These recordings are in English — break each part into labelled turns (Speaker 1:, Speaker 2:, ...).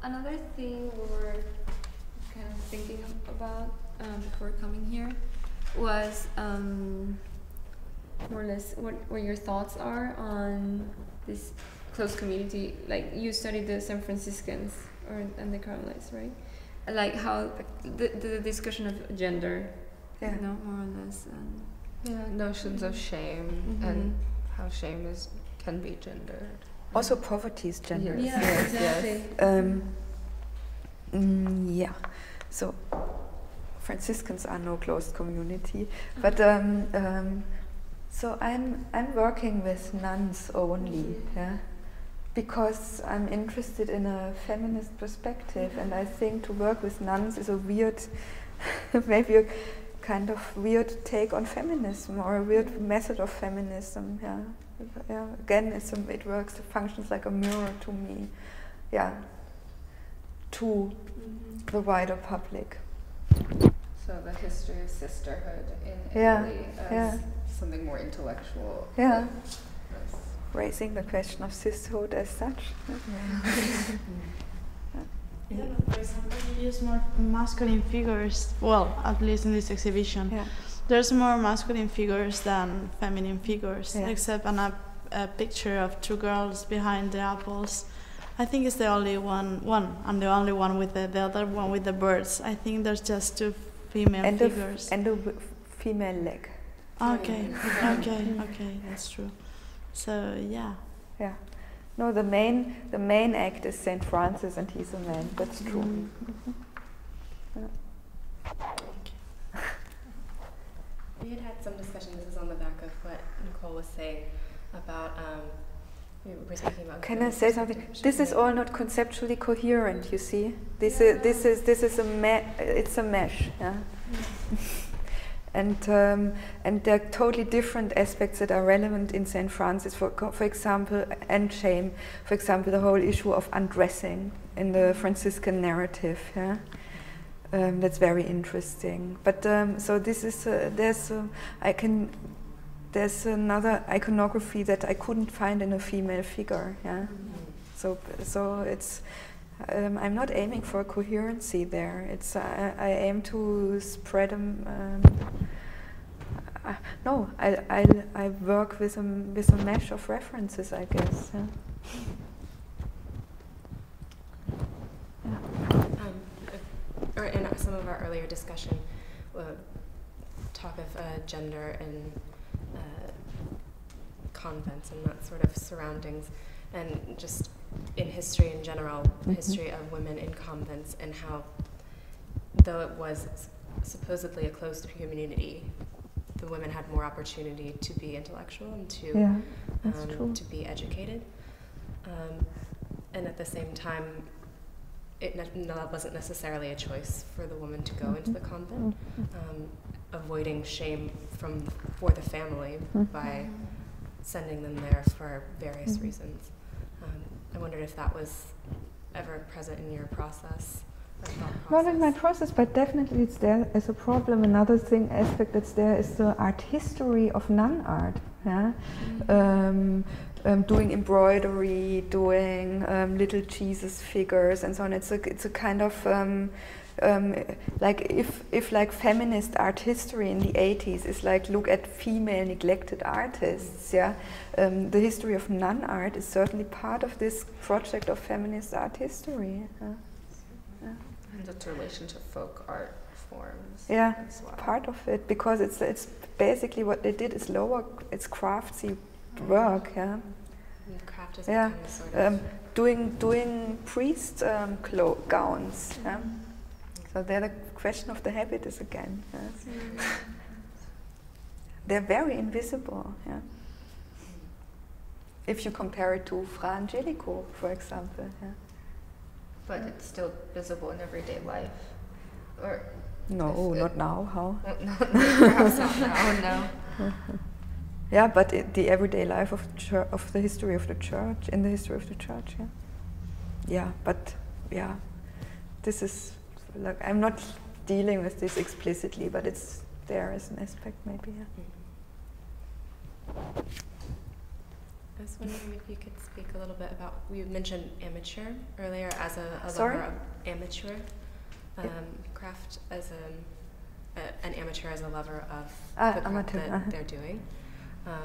Speaker 1: Another thing we were kind of thinking about before coming here was more or less what your thoughts are on this close community. Like, you studied the San Franciscans and the Carmelites, right? Like how the discussion of gender,
Speaker 2: yeah,
Speaker 1: you know, more or less, and
Speaker 3: notions of shame and how shame can be gendered.
Speaker 2: Also, poverty is gendered.
Speaker 1: Yeah, exactly.
Speaker 2: Yeah. So, Franciscans are no closed community, but so I'm working with nuns only, yeah, because I'm interested in a feminist perspective, and I think to work with nuns is a weird, maybe a kind of weird take on feminism, or a weird method of feminism. Yeah, yeah. Again, it works. It functions like a mirror to me. Yeah, to the wider public.
Speaker 3: So the history of sisterhood in Italy as something more intellectual.
Speaker 2: Yeah. Raising the question of sisterhood as such.
Speaker 4: Yeah, but for example, you use more masculine figures, well, at least in this exhibition. Yeah. There's more masculine figures than feminine figures, except on a picture of two girls behind the apples. I think it's the only one. I'm the only one with the other one with the birds. I think there's just two female figures.
Speaker 2: And a female leg.
Speaker 4: Okay, okay, that's true. So, yeah.
Speaker 2: Yeah. No, the main act is Saint Francis, and he's a man. That's true.
Speaker 5: We had some discussion, this is on the back of what Nicole was saying, about, we were speaking about...
Speaker 2: Can I say something? This is all not conceptually coherent, you see? This is a mesh, yeah? And there are totally different aspects that are relevant in St. Francis, for example, and shame. For example, the whole issue of undressing in the Franciscan narrative. Yeah, that's very interesting. But so this is there's another iconography that I couldn't find in a female figure. Yeah, so it's. I'm not aiming for coherency there. It's I aim to spread them. No, I work with a mesh of references, I guess. Yeah.
Speaker 5: Or in some of our earlier discussion, talk of gender and convents and that sort of surroundings, and just in history in general, the history of women in convents, and how, though it was supposedly a closed community, the women had more opportunity to be intellectual and to be educated. And at the same time, it wasn't necessarily a choice for the woman to go into the convent, avoiding shame for the family by sending them there for various reasons. I wondered if that was ever present in your process.
Speaker 2: Not in my process, but definitely it's there as a problem. Another aspect that's there is the art history of nun art. Yeah? Doing embroidery, doing little Jesus figures, and so on. It's a kind of like if like feminist art history in the 80s is like look at female neglected artists. Yeah, the history of nun art is certainly part of this project of feminist art history.
Speaker 3: And its relation to folk art forms.
Speaker 2: Yeah,
Speaker 3: as well.
Speaker 2: Part of it, because it's basically what they did is it's craftsy work. Yeah.
Speaker 5: And craft is becoming sort of
Speaker 2: doing priest gowns. Yeah. So there the question of the habit is again. Yes. They're very invisible. Yeah. If you compare it to Fra Angelico, for example. Yeah.
Speaker 3: But it's still visible in everyday life, or
Speaker 2: no, not now. How?
Speaker 3: Perhaps not now. No.
Speaker 2: Yeah, but the everyday life of the history of the church, in the history of the church. Yeah. Yeah, but yeah, this is like I'm not dealing with this explicitly, but it's there as an aspect, maybe. Yeah.
Speaker 5: was wondering if you could speak a little bit about, you mentioned amateur earlier as a
Speaker 2: Sorry?
Speaker 5: lover of amateur craft, as an amateur as a lover of the craft that they're doing. I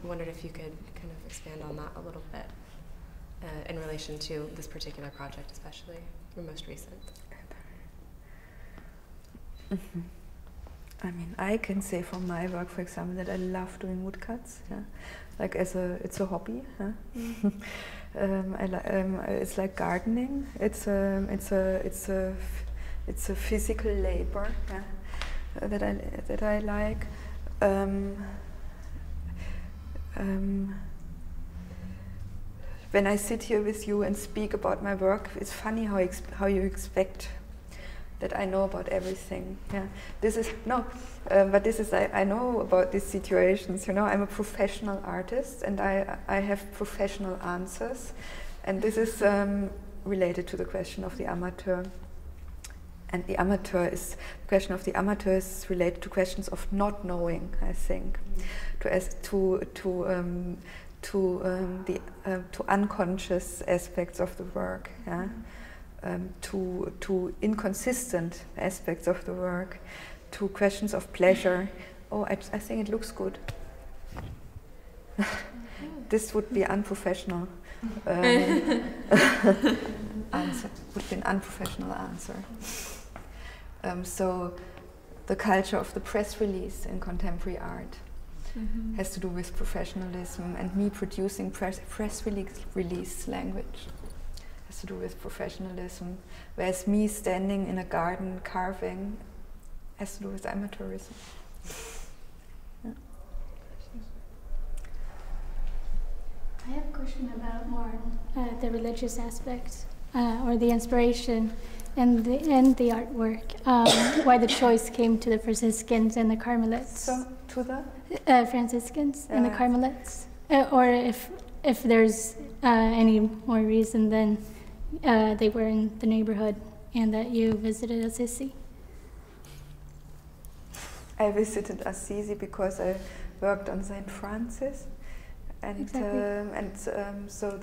Speaker 5: wondered if you could kind of expand on that a little bit in relation to this particular project, especially your most recent.
Speaker 2: Mm-hmm. I mean, I can say from my work, for example, that I love doing woodcuts. Yeah, like it's a hobby. Yeah? It's like gardening. It's a physical labor. Yeah, that I like. When I sit here with you and speak about my work, it's funny how you expect that I know about everything. Yeah, this is but this is I know about these situations. You know, I'm a professional artist and I have professional answers, and this is related to the question of the amateur. And the question of the amateur is related to questions of not knowing, I think, to unconscious aspects of the work. Yeah. To inconsistent aspects of the work, to questions of pleasure. Oh, I think it looks good. This would be unprofessional. Answer would be an unprofessional answer. So, the culture of the press release in contemporary art has to do with professionalism, and me producing press release language has to do with professionalism, whereas me standing in a garden carving has to do with amateurism. Yeah.
Speaker 6: I have a question about more the religious aspect or the inspiration and the artwork. Why the choice came to the Franciscans and the Carmelites?
Speaker 2: So to the
Speaker 6: Franciscans and the Carmelites, or if there's any more reason than they were in the neighborhood and that you visited Assisi.
Speaker 2: I visited Assisi because I worked on St. Francis, and
Speaker 6: exactly.
Speaker 2: So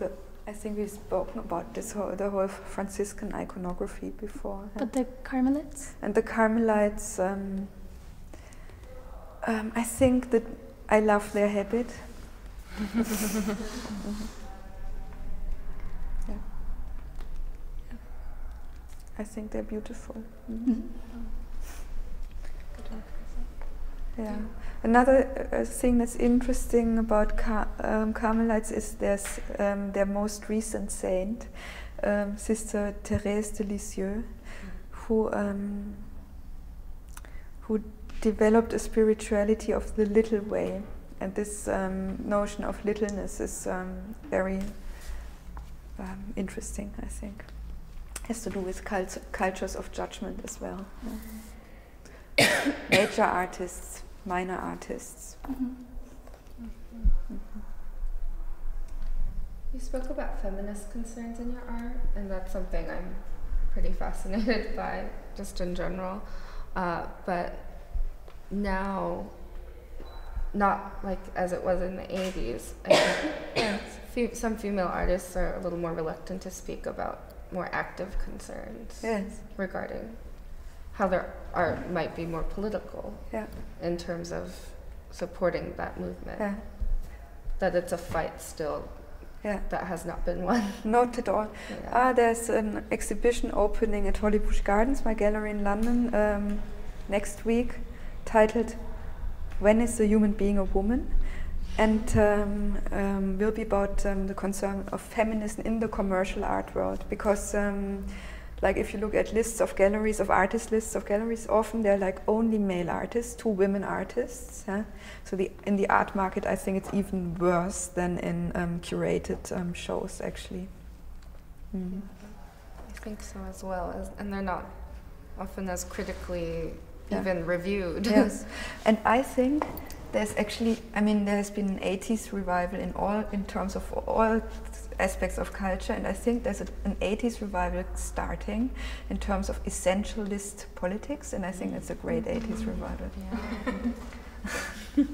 Speaker 2: I think we've spoken about the whole Franciscan iconography before.
Speaker 6: But the Carmelites?
Speaker 2: And the Carmelites, I think that I love their habit. Yeah. I think they're beautiful. Yeah. Another thing that's interesting about Carmelites is their most recent saint, Sister Thérèse de Lisieux, who developed a spirituality of the little way, and this notion of littleness is very interesting, I think. Has to do with cultures of judgment as well. Yeah. Major artists, minor artists.
Speaker 3: You spoke about feminist concerns in your art, and that's something I'm pretty fascinated by, just in general. But now, not like as it was in the 80s, I think some female artists are a little more reluctant to speak about more active concerns regarding how their art might be more political in terms of supporting that movement. That it's a fight still that has not been won.
Speaker 2: Not at all. There's an exhibition opening at Hollybush Gardens, my gallery in London, next week, titled "When is a Human Being a Woman?" and will be about the concern of feminism in the commercial art world, because like if you look at lists of galleries, lists of galleries, often they're like only male artists, 2 women artists. So in the art market, I think it's even worse than in curated shows, actually.
Speaker 3: I think so as well, and they're not often as critically even reviewed.
Speaker 2: Yes, and I think there's actually, there's been an 80s revival in terms of all aspects of culture, and I think there's an 80s revival starting in terms of essentialist politics, and I think it's a great 80s revival.
Speaker 3: Yeah.